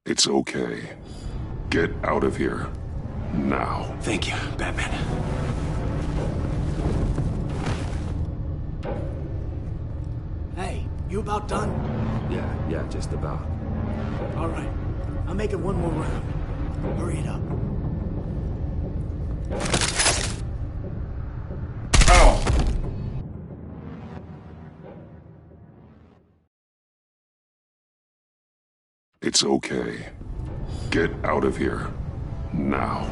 It's okay. Get out of here. Now. Thank you, Batman. Hey, you about done? Yeah, just about. All right. I'll make it one more round. Hurry it up. It's okay. Get out of here. Now.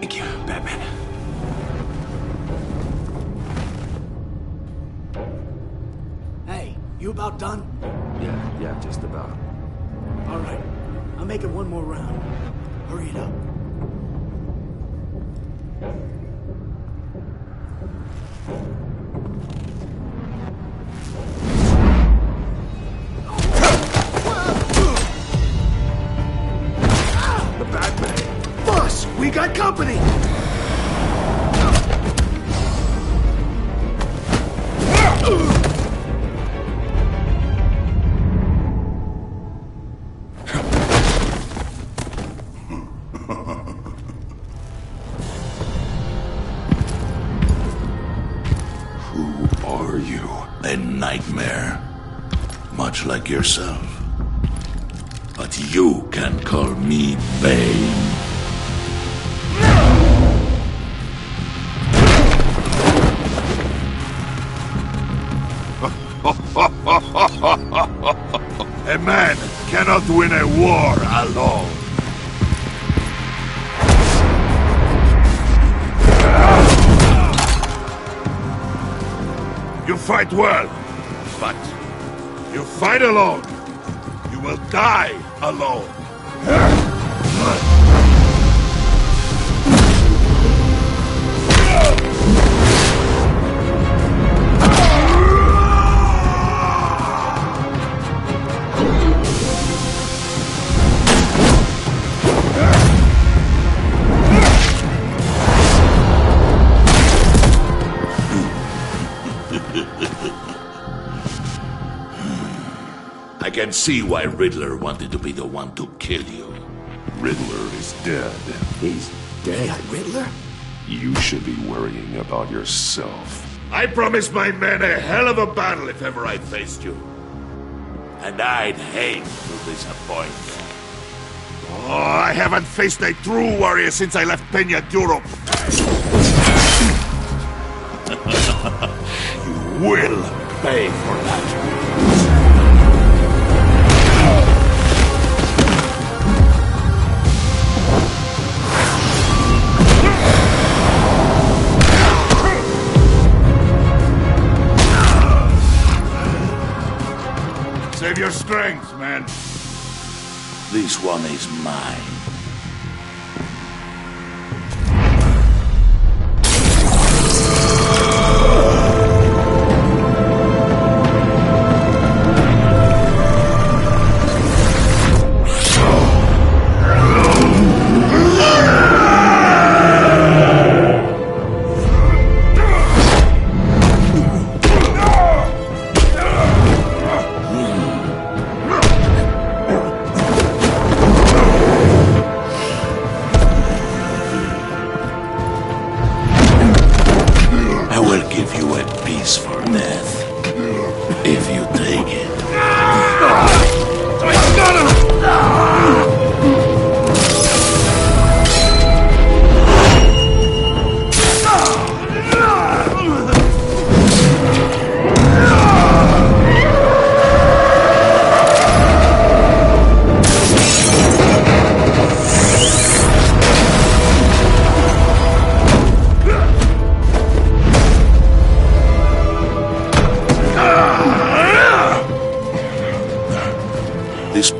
Thank you, Batman. Hey, you about done? Yeah, just about. All right. I'll make it one more round. Hurry it up. The Batman! Boss, we got company! Who are you? A nightmare, much like yourself. But you can call me Bane. A man cannot win a war alone. You fight well, but you fight alone. You will die alone. I can see why Riddler wanted to be the one to kill you. Riddler is dead. He's dead. Riddler? You should be worrying about yourself. I promised my men a hell of a battle if ever I faced you. And I'd hate to disappoint. Oh, I haven't faced a true warrior since I left Peña Duro. You will pay for that. Save your strength, man. This one is mine.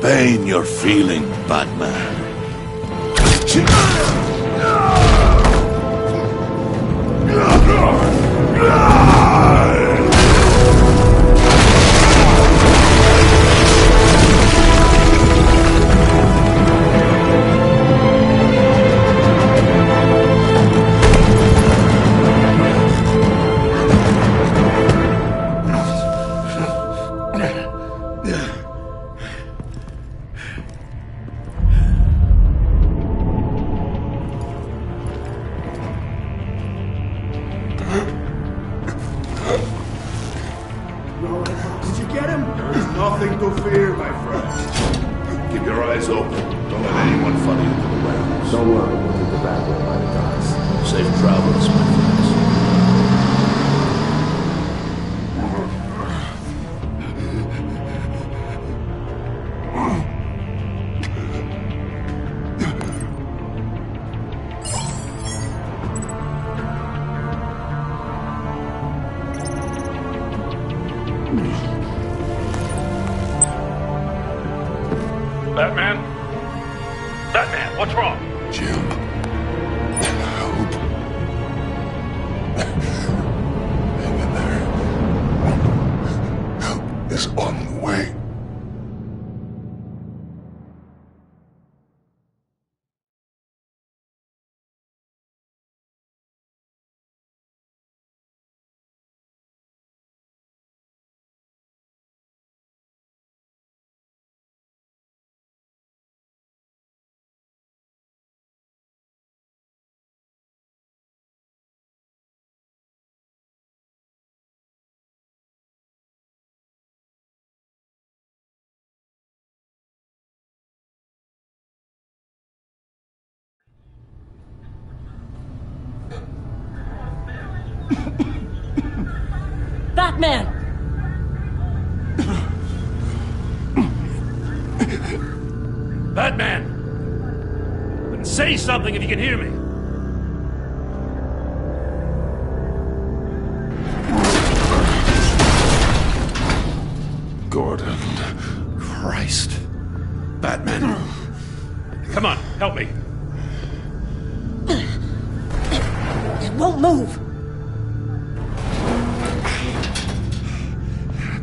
pain you're feeling, Batman. Did you get him? There's nothing to fear, my friend. Keep your eyes open. Don't let anyone funny into the warehouse. Don't worry, we'll take the back way by the docks. Safe travels, my friends. Batman? Batman, what's wrong? Jim. Help. Hang in there. Help is on the way. Batman! Batman! Say something if you can hear me. Gordon. Christ. Batman. Come on, help me. It won't move!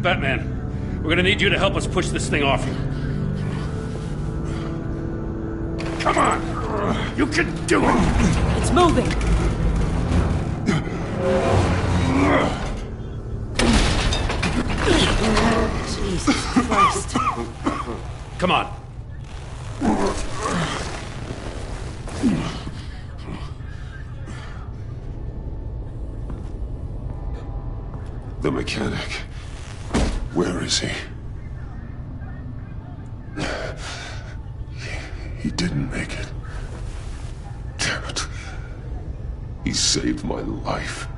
Batman, we're gonna need you to help us push this thing off you. Come on! You can do it! It's moving! Jesus Christ. Come on. The mechanic. Where is he? He didn't make it. Damn it. He saved my life.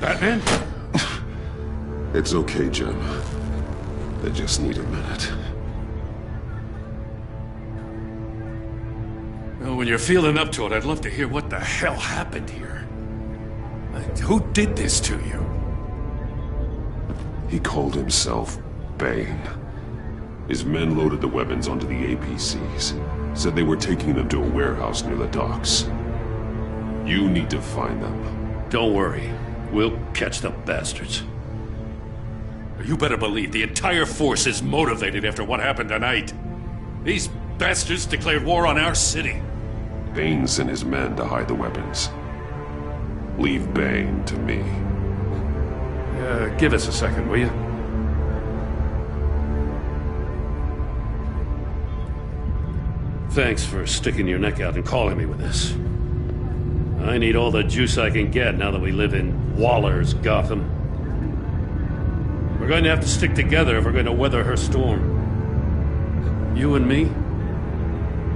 Batman? It's okay, Jim. I just need a minute. Well, when you're feeling up to it, I'd love to hear what the hell happened here. Who did this to you? He called himself Bane. His men loaded the weapons onto the APCs. Said they were taking them to a warehouse near the docks. You need to find them. Don't worry. We'll catch the bastards. You better believe the entire force is motivated after what happened tonight. These bastards declared war on our city. Bane sent his men to hide the weapons. Leave Bane to me. Give us a second, will you? Thanks for sticking your neck out and calling me with this. I need all the juice I can get now that we live in Waller's Gotham. We're going to have to stick together if we're going to weather her storm. You and me,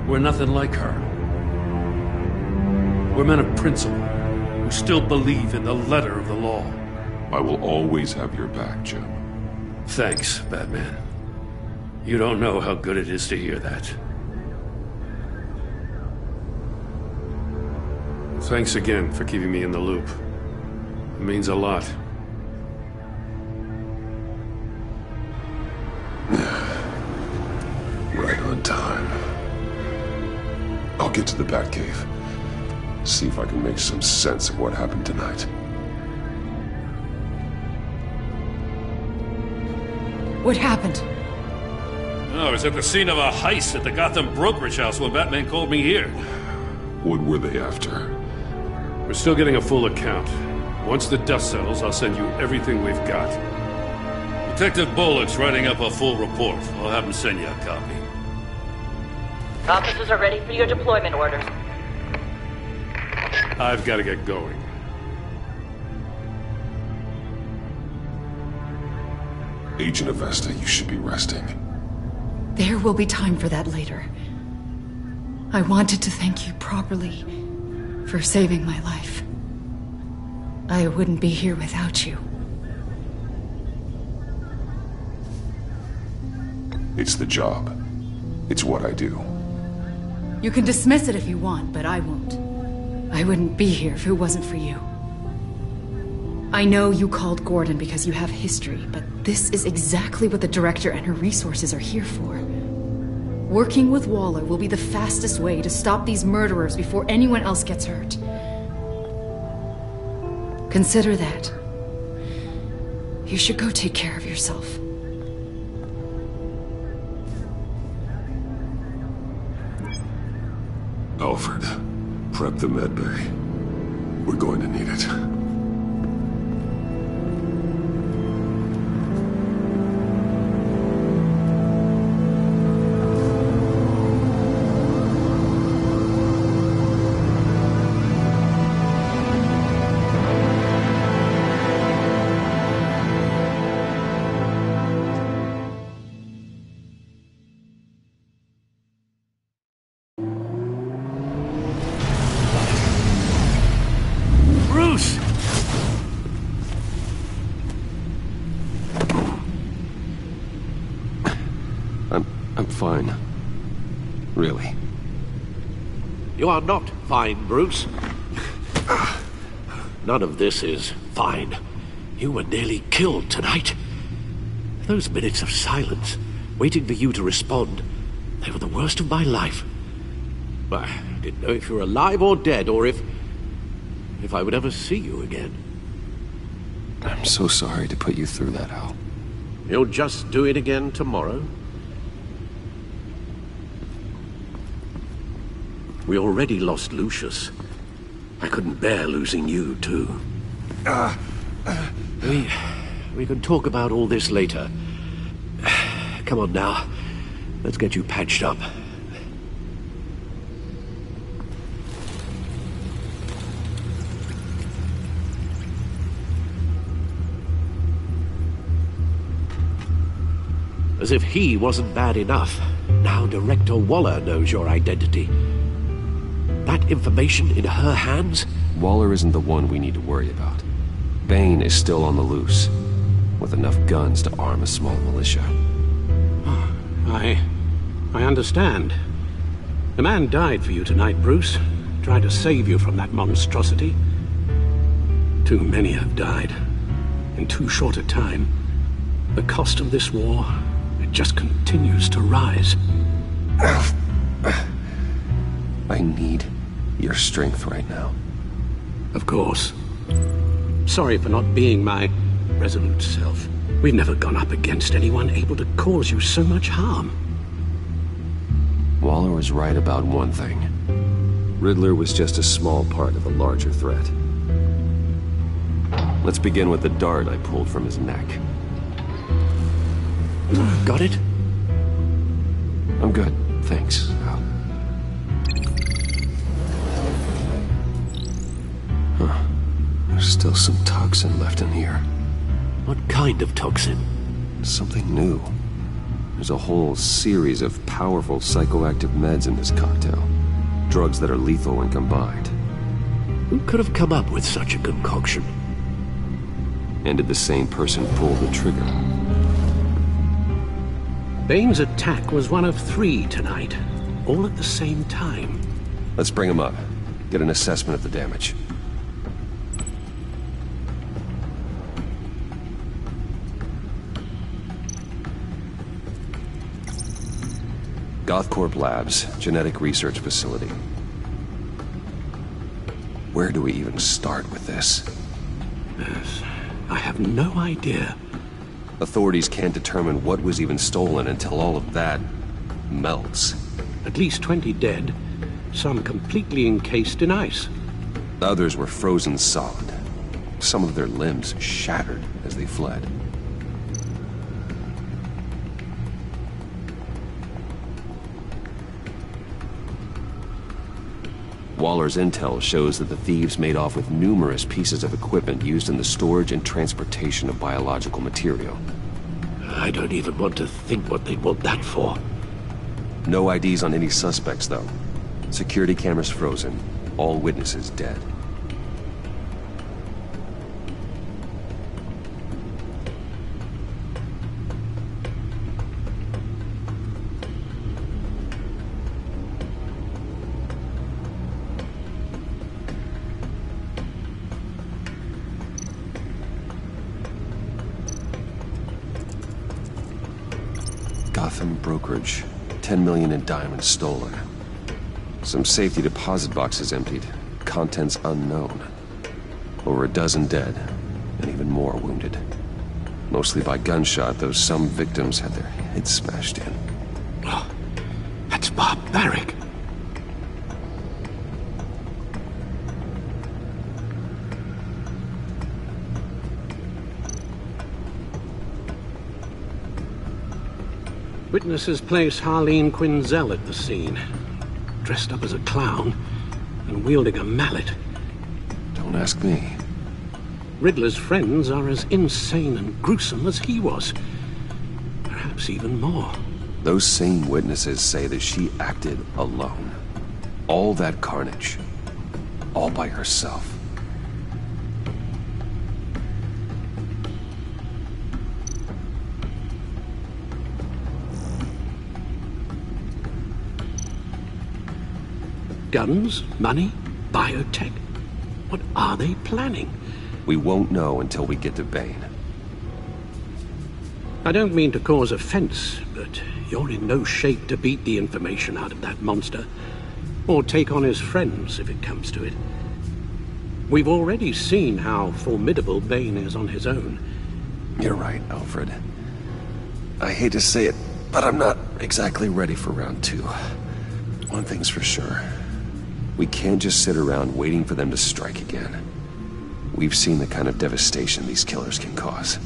we're nothing like her. We're men of principle who still believe in the letter of the law. I will always have your back, Jim. Thanks, Batman. You don't know how good it is to hear that. Thanks again for keeping me in the loop. It means a lot. Right on time. I'll get to the Batcave. See if I can make some sense of what happened tonight. What happened? Oh, I was at the scene of a heist at the Gotham brokerage house when Batman called me here. What were they after? We're still getting a full account. Once the dust settles, I'll send you everything we've got. Detective Bullock's writing up a full report. I'll have him send you a copy. Officers are ready for your deployment orders. I've got to get going. Agent Avesta, you should be resting. There will be time for that later. I wanted to thank you properly for saving my life. I wouldn't be here without you. It's the job. It's what I do. You can dismiss it if you want, but I won't. I wouldn't be here if it wasn't for you. I know you called Gordon because you have history, but this is exactly what the director and her resources are here for. Working with Waller will be the fastest way to stop these murderers before anyone else gets hurt. Consider that. You should go take care of yourself. Alfred, prep the med bay. We're going to need it. Bruce! I'm fine. Really. You are not fine, Bruce. None of this is fine. You were nearly killed tonight. Those minutes of silence, waiting for you to respond, they were the worst of my life. I didn't know if you were alive or dead, or if I would ever see you again. I'm so sorry to put you through that, Al. You'll just do it again tomorrow? We already lost Lucius. I couldn't bear losing you, too. We can talk about all this later. Come on now. Let's get you patched up. As if he wasn't bad enough, now Director Waller knows your identity. That information in her hands? Waller isn't the one we need to worry about. Bane is still on the loose, with enough guns to arm a small militia. I understand. The man died for you tonight, Bruce. Tried to save you from that monstrosity. Too many have died. In too short a time. The cost of this war, it just continues to rise. I need your strength right now. Of course. Sorry for not being my resolute self. We've never gone up against anyone able to cause you so much harm. Waller was right about one thing. Riddler was just a small part of a larger threat. Let's begin with the dart I pulled from his neck. Got it? I'm good, thanks, Al. Huh. There's still some toxin left in here. What kind of toxin? Something new. There's a whole series of powerful psychoactive meds in this cocktail. Drugs that are lethal when combined. Who could have come up with such a concoction? And did the same person pull the trigger? Bane's attack was one of 3 tonight, all at the same time. Let's bring him up. Get an assessment of the damage. Gothcorp Labs, genetic research facility. Where do we even start with this? Yes, I have no idea. Authorities can't determine what was even stolen until all of that melts. At least 20 dead, some completely encased in ice. Others were frozen solid. Some of their limbs shattered as they fled. Waller's intel shows that the thieves made off with numerous pieces of equipment used in the storage and transportation of biological material. I don't even want to think what they'd want that for. No IDs on any suspects, though. Security cameras frozen. All witnesses dead. Gotham brokerage. 10 million in diamonds stolen. Some safety deposit boxes emptied. Contents unknown. Over a dozen dead, and even more wounded. Mostly by gunshot, though some victims had their heads smashed in. Oh, that's barbaric. Witnesses place Harleen Quinzel at the scene, dressed up as a clown and wielding a mallet. Don't ask me. Riddler's friends are as insane and gruesome as he was. Perhaps even more. Those same witnesses say that she acted alone. All that carnage. All by herself. Guns, money, biotech. What are they planning? We won't know until we get to Bane. I don't mean to cause offense, but you're in no shape to beat the information out of that monster. Or take on his friends, if it comes to it. We've already seen how formidable Bane is on his own. You're right, Alfred. I hate to say it, but I'm not exactly ready for round 2. One thing's for sure. We can't just sit around waiting for them to strike again. We've seen the kind of devastation these killers can cause.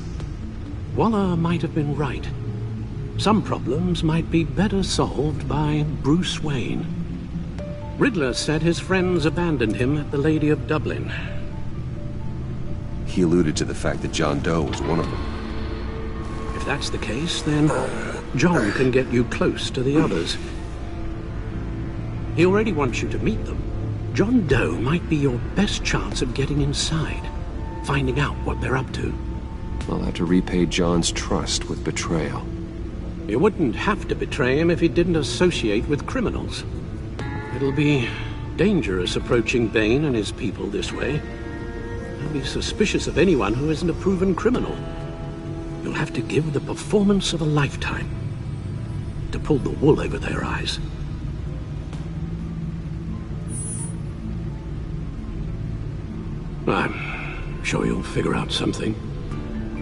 Waller might have been right. Some problems might be better solved by Bruce Wayne. Riddler said his friends abandoned him at the Lady of Dublin. He alluded to the fact that John Doe was one of them. If that's the case, then John can get you close to the others. He already wants you to meet them. John Doe might be your best chance of getting inside, finding out what they're up to. I'll have to repay John's trust with betrayal. You wouldn't have to betray him if he didn't associate with criminals. It'll be dangerous approaching Bane and his people this way. They'll be suspicious of anyone who isn't a proven criminal. You'll have to give the performance of a lifetime to pull the wool over their eyes. I'm sure you'll figure out something.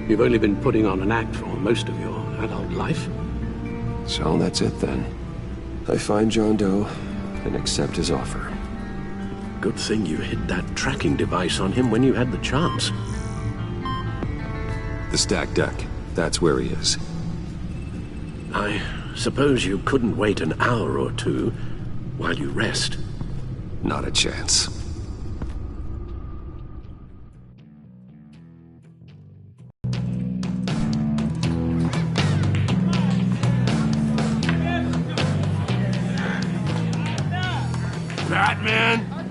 You've only been putting on an act for most of your adult life. So that's it then. I find John Doe and accept his offer. Good thing you hid that tracking device on him when you had the chance. The stacked deck. That's where he is. I suppose you couldn't wait an hour or two while you rest. Not a chance. Batman!